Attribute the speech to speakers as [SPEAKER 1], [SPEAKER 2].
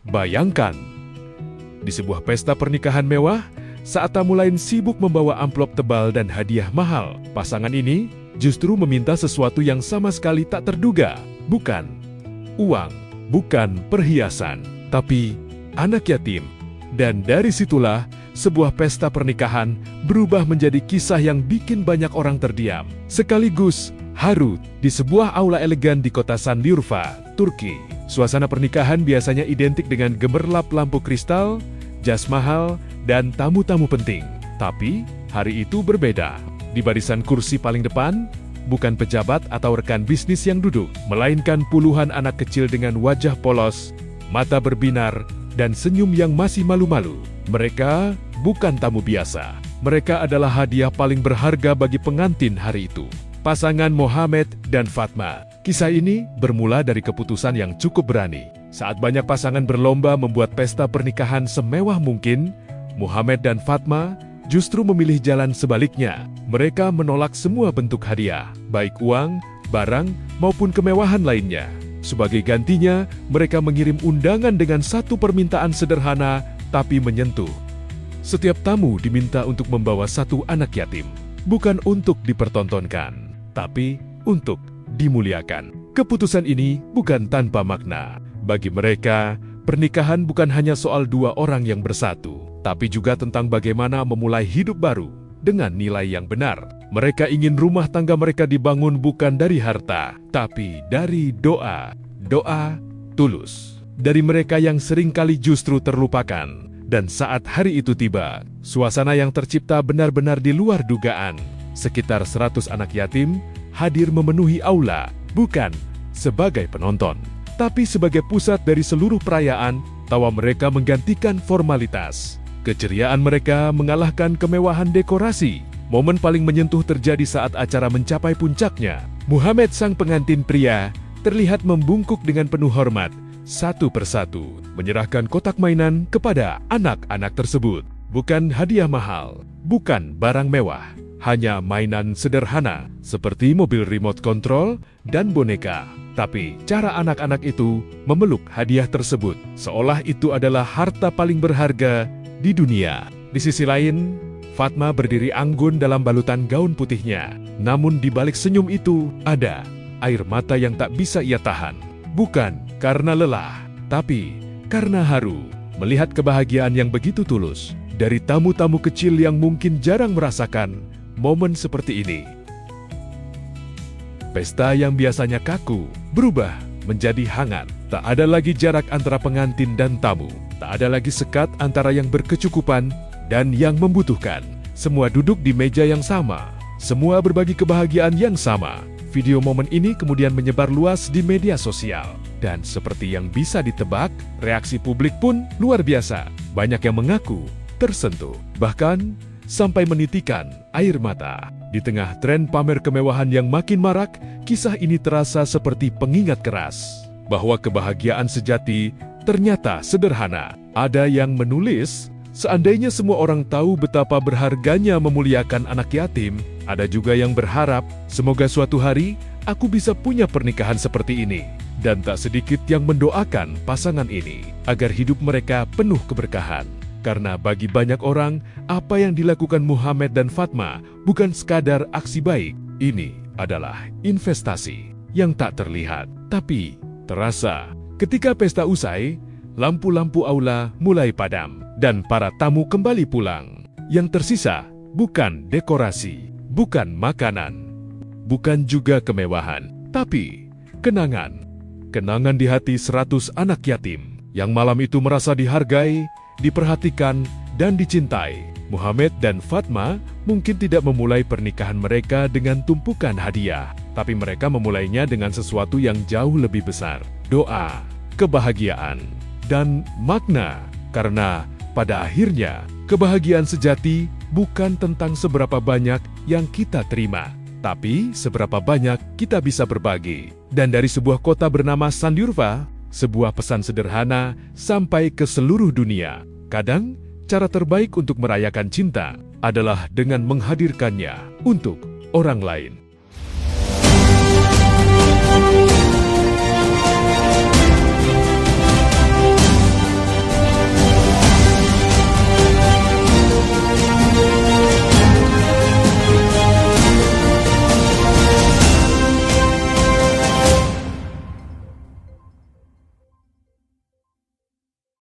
[SPEAKER 1] Bayangkan, di sebuah pesta pernikahan mewah, saat tamu lain sibuk membawa amplop tebal dan hadiah mahal, pasangan ini justru meminta sesuatu yang sama sekali tak terduga. Bukan uang, bukan perhiasan, tapi anak yatim. Dan dari situlah, sebuah pesta pernikahan berubah menjadi kisah yang bikin banyak orang terdiam, sekaligus haru di sebuah aula elegan di kota Sanliurfa, Turki. Suasana pernikahan biasanya identik dengan gemerlap lampu kristal, jas mahal, dan tamu-tamu penting. Tapi, hari itu berbeda. Di barisan kursi paling depan, bukan pejabat atau rekan bisnis yang duduk, melainkan puluhan anak kecil dengan wajah polos, mata berbinar, dan senyum yang masih malu-malu. Mereka bukan tamu biasa. Mereka adalah hadiah paling berharga bagi pengantin hari itu. Pasangan Mohamed dan Fatma. Kisah ini bermula dari keputusan yang cukup berani. Saat banyak pasangan berlomba membuat pesta pernikahan semewah mungkin, Mohamed dan Fatma justru memilih jalan sebaliknya. Mereka menolak semua bentuk hadiah, baik uang, barang, maupun kemewahan lainnya. Sebagai gantinya, mereka mengirim undangan dengan satu permintaan sederhana tapi menyentuh. Setiap tamu diminta untuk membawa satu anak yatim, bukan untuk dipertontonkan, tapi untuk dimuliakan. Keputusan ini bukan tanpa makna. Bagi mereka, pernikahan bukan hanya soal dua orang yang bersatu, tapi juga tentang bagaimana memulai hidup baru dengan nilai yang benar. Mereka ingin rumah tangga mereka dibangun bukan dari harta, tapi dari doa. Doa tulus dari mereka yang seringkali justru terlupakan. Dan saat hari itu tiba, suasana yang tercipta benar-benar di luar dugaan. Sekitar 100 anak yatim hadir memenuhi aula, bukan sebagai penonton, tapi sebagai pusat dari seluruh perayaan. Tawa mereka menggantikan formalitas. Keceriaan mereka mengalahkan kemewahan dekorasi. Momen paling menyentuh terjadi saat acara mencapai puncaknya. Mohamed, sang pengantin pria, terlihat membungkuk dengan penuh hormat, satu persatu menyerahkan kotak mainan kepada anak-anak tersebut. Bukan hadiah mahal, bukan barang mewah, hanya mainan sederhana seperti mobil remote control dan boneka. Tapi cara anak-anak itu memeluk hadiah tersebut seolah itu adalah harta paling berharga di dunia. Di sisi lain, Fatma berdiri anggun dalam balutan gaun putihnya. Namun di balik senyum itu ada air mata yang tak bisa ia tahan. Bukan karena lelah, tapi karena haru melihat kebahagiaan yang begitu tulus dari tamu-tamu kecil yang mungkin jarang merasakan momen seperti ini. Pesta yang biasanya kaku berubah menjadi hangat. Tak ada lagi jarak antara pengantin dan tamu. Tak ada lagi sekat antara yang berkecukupan dan yang membutuhkan. Semua duduk di meja yang sama. Semua berbagi kebahagiaan yang sama. Video momen ini kemudian menyebar luas di media sosial. Dan seperti yang bisa ditebak, reaksi publik pun luar biasa. Banyak yang mengaku tersentuh, bahkan sampai menitikan air mata. Di tengah tren pamer kemewahan yang makin marak, kisah ini terasa seperti pengingat keras bahwa kebahagiaan sejati ternyata sederhana. Ada yang menulis, seandainya semua orang tahu betapa berharganya memuliakan anak yatim, ada juga yang berharap, semoga suatu hari aku bisa punya pernikahan seperti ini. Dan tak sedikit yang mendoakan pasangan ini agar hidup mereka penuh keberkahan. Karena bagi banyak orang, apa yang dilakukan Mohamed dan Fatma bukan sekadar aksi baik. Ini adalah investasi yang tak terlihat, tapi terasa. Ketika pesta usai, lampu-lampu aula mulai padam, dan para tamu kembali pulang. Yang tersisa bukan dekorasi, bukan makanan, bukan juga kemewahan, tapi kenangan. Kenangan di hati 100 anak yatim yang malam itu merasa dihargai, diperhatikan, dan dicintai. Mohamed dan Fatma mungkin tidak memulai pernikahan mereka dengan tumpukan hadiah, tapi mereka memulainya dengan sesuatu yang jauh lebih besar. Doa, kebahagiaan, dan makna. Karena pada akhirnya, kebahagiaan sejati bukan tentang seberapa banyak yang kita terima, tapi seberapa banyak kita bisa berbagi. Dan dari sebuah kota bernama Sanliurfa, sebuah pesan sederhana sampai ke seluruh dunia. Kadang, cara terbaik untuk merayakan cinta adalah dengan menghadirkannya untuk orang lain.